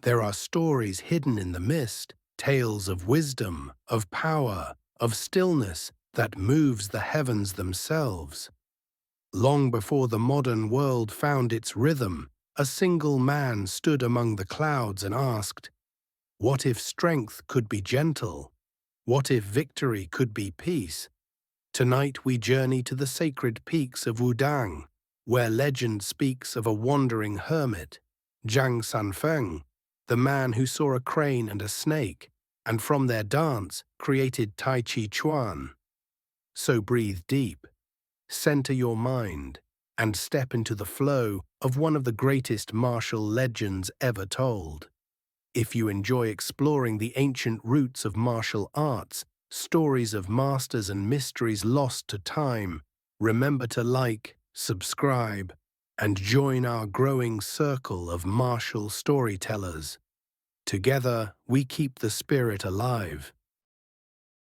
There are stories hidden in the mist, tales of wisdom, of power, of stillness that moves the heavens themselves. Long before the modern world found its rhythm, a single man stood among the clouds and asked, "What if strength could be gentle? What if victory could be peace?" Tonight we journey to the sacred peaks of Wudang, where legend speaks of a wandering hermit, Zhang Sanfeng, the man who saw a crane and a snake, and from their dance created Tai Chi Chuan. So breathe deep, center your mind, and step into the flow of one of the greatest martial legends ever told. If you enjoy exploring the ancient roots of martial arts, stories of masters and mysteries lost to time, remember to like, subscribe, and join our growing circle of martial storytellers. Together, we keep the spirit alive.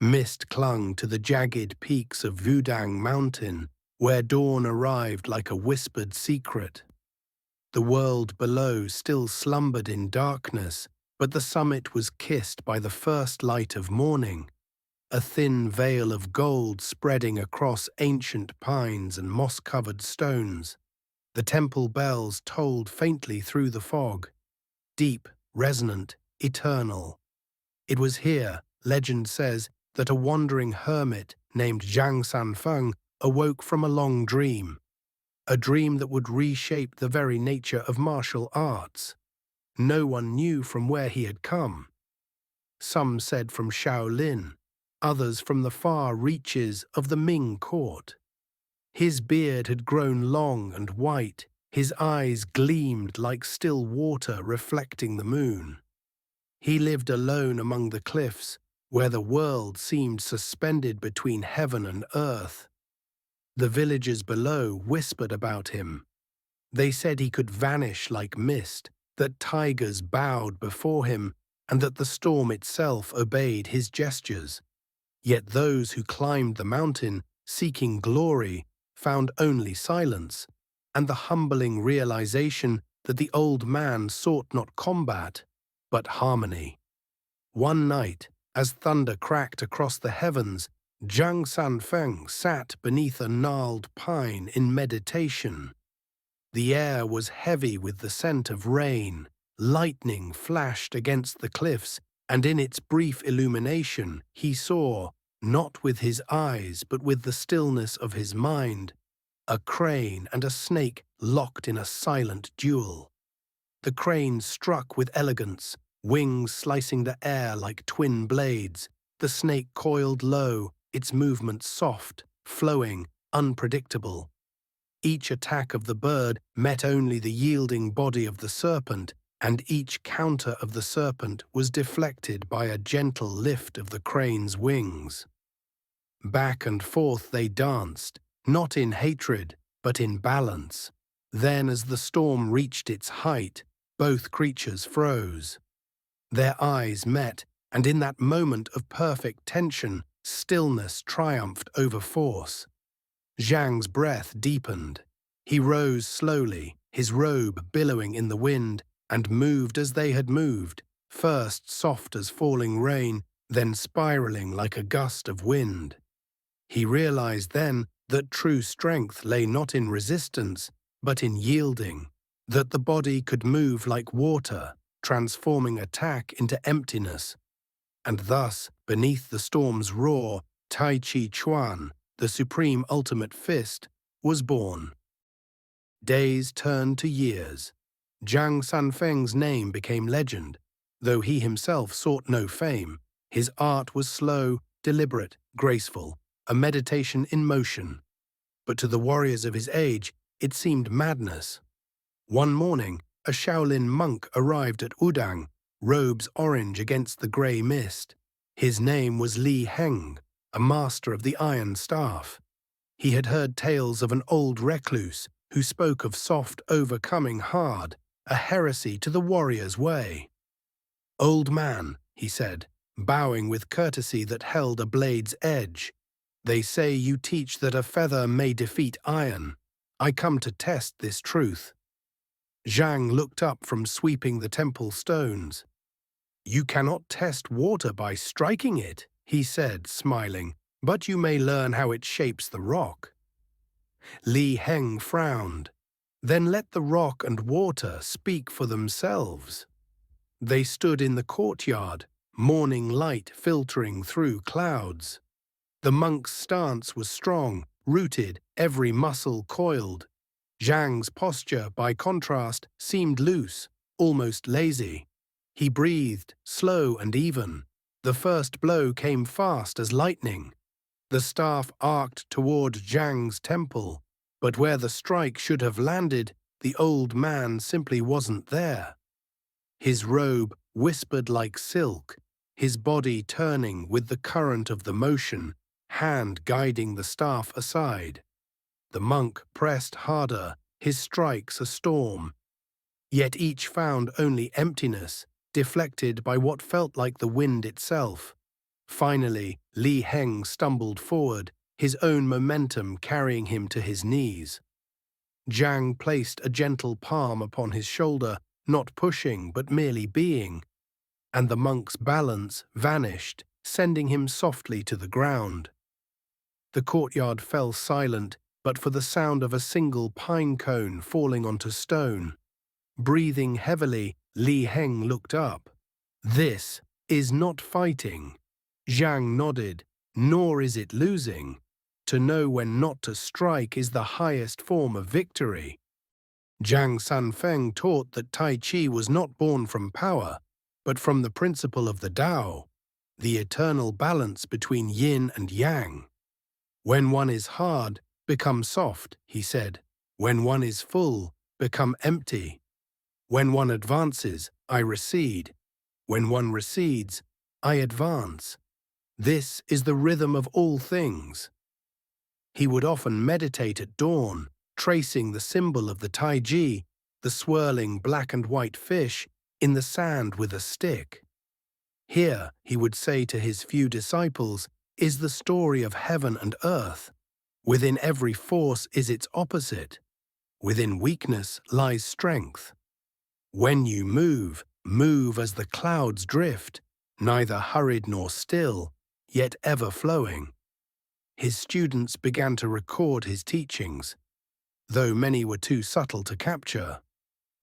Mist clung to the jagged peaks of Wudang Mountain, where dawn arrived like a whispered secret. The world below still slumbered in darkness, but the summit was kissed by the first light of morning, a thin veil of gold spreading across ancient pines and moss-covered stones. The temple bells tolled faintly through the fog, deep, resonant, eternal. It was here, legend says, that a wandering hermit named Zhang Sanfeng awoke from a long dream, a dream that would reshape the very nature of martial arts. No one knew from where he had come. Some said from Shaolin, others from the far reaches of the Ming court. His beard had grown long and white, his eyes gleamed like still water reflecting the moon. He lived alone among the cliffs, where the world seemed suspended between heaven and earth. The villagers below whispered about him. They said he could vanish like mist, that tigers bowed before him, and that the storm itself obeyed his gestures. Yet those who climbed the mountain, seeking glory, found only silence, and the humbling realization that the old man sought not combat, but harmony. One night, as thunder cracked across the heavens, Zhang Sanfeng sat beneath a gnarled pine in meditation. The air was heavy with the scent of rain, lightning flashed against the cliffs, and in its brief illumination he saw, not with his eyes but with the stillness of his mind, a crane and a snake locked in a silent duel. The crane struck with elegance, wings slicing the air like twin blades. The snake coiled low, its movements soft, flowing, unpredictable. Each attack of the bird met only the yielding body of the serpent, and each counter of the serpent was deflected by a gentle lift of the crane's wings. Back and forth they danced, not in hatred, but in balance. Then, as the storm reached its height, both creatures froze. Their eyes met, and in that moment of perfect tension, stillness triumphed over force. Zhang's breath deepened. He rose slowly, his robe billowing in the wind, and moved as they had moved, first soft as falling rain, then spiraling like a gust of wind. He realized then that true strength lay not in resistance, but in yielding, that the body could move like water, transforming attack into emptiness. And thus, beneath the storm's roar, Tai Chi Chuan, the supreme ultimate fist, was born. Days turned to years. Zhang Sanfeng's name became legend. Though he himself sought no fame, his art was slow, deliberate, graceful, a meditation in motion. But to the warriors of his age, it seemed madness. One morning, a Shaolin monk arrived at Wudang, robes orange against the grey mist. His name was Li Heng, a master of the iron staff. He had heard tales of an old recluse who spoke of soft overcoming hard, a heresy to the warrior's way. "Old man," he said, bowing with courtesy that held a blade's edge, "they say you teach that a feather may defeat iron. I come to test this truth." Zhang looked up from sweeping the temple stones. "You cannot test water by striking it," he said, smiling, "but you may learn how it shapes the rock." Li Heng frowned. "Then let the rock and water speak for themselves." They stood in the courtyard, morning light filtering through clouds. The monk's stance was strong, rooted, every muscle coiled. Zhang's posture, by contrast, seemed loose, almost lazy. He breathed, slow and even. The first blow came fast as lightning. The staff arced toward Zhang's temple, but where the strike should have landed, the old man simply wasn't there. His robe whispered like silk, his body turning with the current of the motion, hand guiding the staff aside. The monk pressed harder, his strikes a storm. Yet each found only emptiness, deflected by what felt like the wind itself. Finally, Li Heng stumbled forward, his own momentum carrying him to his knees. Zhang placed a gentle palm upon his shoulder, not pushing but merely being, and the monk's balance vanished, sending him softly to the ground. The courtyard fell silent, but for the sound of a single pine cone falling onto stone. Breathing heavily, Li Heng looked up. "This is not fighting." Zhang nodded. "Nor is it losing. To know when not to strike is the highest form of victory." Zhang Sanfeng taught that Tai Chi was not born from power, but from the principle of the Tao, the eternal balance between yin and yang. "When one is hard, become soft," he said. "When one is full, become empty. When one advances, I recede. When one recedes, I advance. This is the rhythm of all things." He would often meditate at dawn, tracing the symbol of the Tai Chi, the swirling black and white fish, in the sand with a stick. "Here," he would say to his few disciples, "is the story of heaven and earth. Within every force is its opposite. Within weakness lies strength. When you move, move as the clouds drift, neither hurried nor still, yet ever flowing." His students began to record his teachings, though many were too subtle to capture.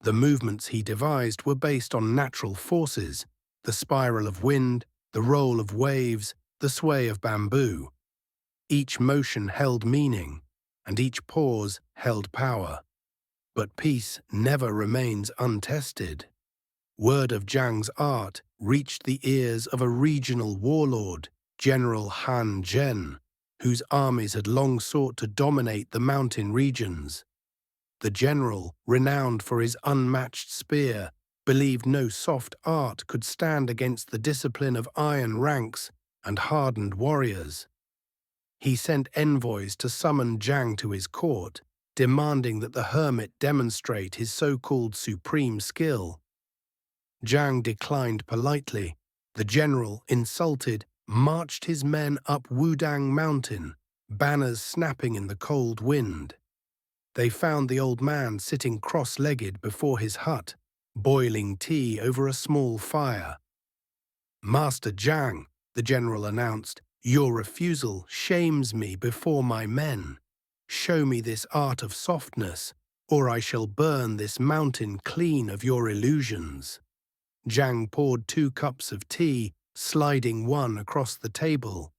The movements he devised were based on natural forces, the spiral of wind, the roll of waves, the sway of bamboo. Each motion held meaning, and each pause held power. But peace never remains untested. Word of Zhang's art reached the ears of a regional warlord, General Han Zhen, whose armies had long sought to dominate the mountain regions. The general, renowned for his unmatched spear, believed no soft art could stand against the discipline of iron ranks and hardened warriors. He sent envoys to summon Zhang to his court, demanding that the hermit demonstrate his so-called supreme skill. Zhang declined politely. The general, insulted, marched his men up Wudang Mountain, banners snapping in the cold wind. They found the old man sitting cross-legged before his hut, boiling tea over a small fire. "Master Zhang," the general announced, "your refusal shames me before my men. Show me this art of softness, or I shall burn this mountain clean of your illusions." Zhang poured 2 cups of tea, sliding one across the table.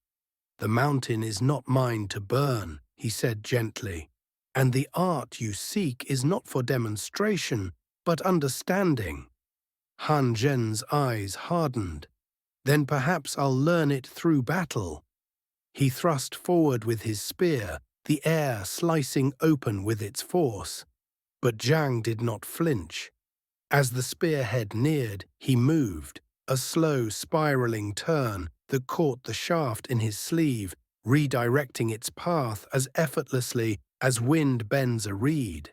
"The mountain is not mine to burn," he said gently, "and the art you seek is not for demonstration, but understanding." Han Zhen's eyes hardened. "Then perhaps I'll learn it through battle." He thrust forward with his spear, the air slicing open with its force. But Zhang did not flinch. As the spearhead neared, he moved, a slow spiraling turn that caught the shaft in his sleeve, redirecting its path as effortlessly as wind bends a reed.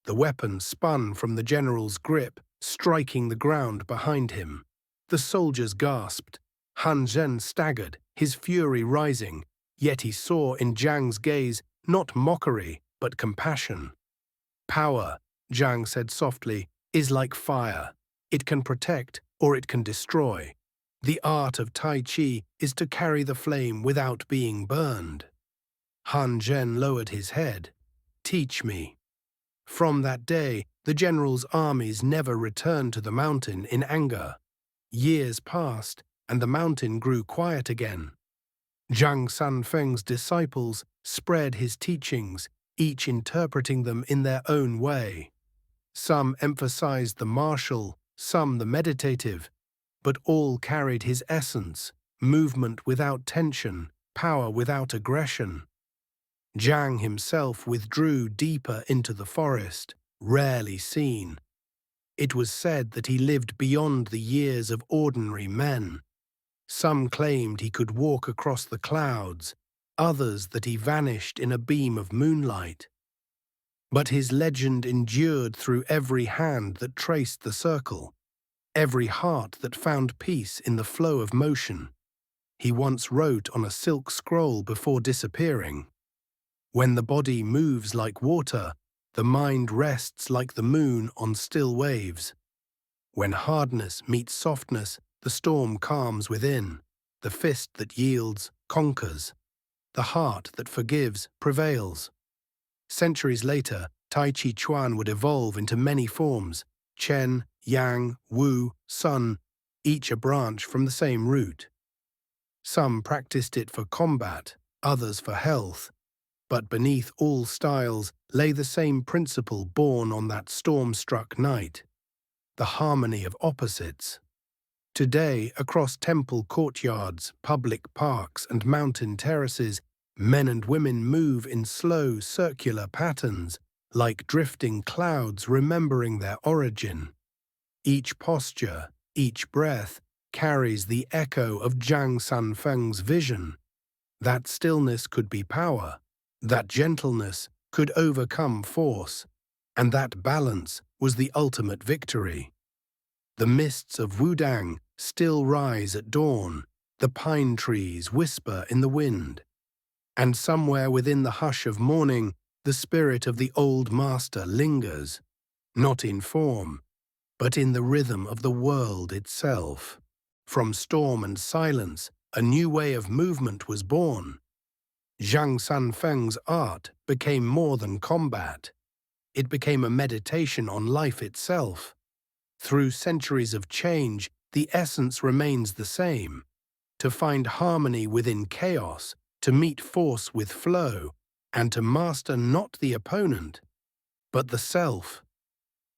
The weapon spun from the general's grip, striking the ground behind him. The soldiers gasped. Han Zhen staggered, his fury rising, yet he saw in Zhang's gaze not mockery, but compassion. Power, Zhang said softly, is like fire. It can protect or it can destroy. The art of Tai Chi is to carry the flame without being burned. Han Zhen lowered his head. Teach me. From that day, the general's armies never returned to the mountain in anger. Years passed, and the mountain grew quiet again. Zhang Sanfeng's disciples spread his teachings, each interpreting them in their own way. Some emphasized the martial, some the meditative, but all carried his essence, movement without tension, power without aggression. Zhang himself withdrew deeper into the forest, rarely seen. It was said that he lived beyond the years of ordinary men. Some claimed he could walk across the clouds, others that he vanished in a beam of moonlight. But his legend endured through every hand that traced the circle, every heart that found peace in the flow of motion. He once wrote on a silk scroll before disappearing, "When the body moves like water, the mind rests like the moon on still waves. When hardness meets softness, the storm calms within. The fist that yields conquers. The heart that forgives prevails." Centuries later, Tai Chi Chuan would evolve into many forms: Chen, Yang, Wu, Sun, each a branch from the same root. Some practiced it for combat, others for health, but beneath all styles lay the same principle born on that storm-struck night: the harmony of opposites. Today, across temple courtyards, public parks, and mountain terraces, men and women move in slow, circular patterns, like drifting clouds remembering their origin. Each posture, each breath, carries the echo of Zhang Sanfeng's vision. That stillness could be power, that gentleness could overcome force, and that balance was the ultimate victory. The mists of Wudang still rise at dawn, the pine trees whisper in the wind, and somewhere within the hush of morning, the spirit of the old master lingers, not in form, but in the rhythm of the world itself. From storm and silence, a new way of movement was born. Zhang Sanfeng's art became more than combat. It became a meditation on life itself. Through centuries of change, the essence remains the same: to find harmony within chaos, to meet force with flow, and to master not the opponent, but the self.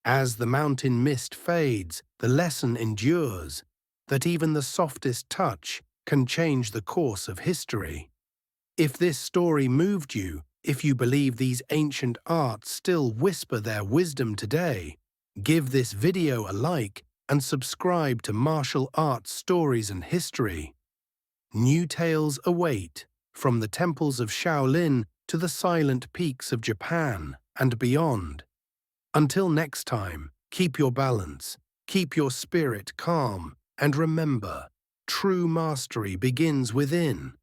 As the mountain mist fades, the lesson endures, that even the softest touch can change the course of history. If this story moved you, if you believe these ancient arts still whisper their wisdom today, give this video a like and subscribe to Martial Arts Stories and History. New tales await, from the temples of Shaolin to the silent peaks of Japan and beyond. Until next time, keep your balance, keep your spirit calm, and remember, true mastery begins within.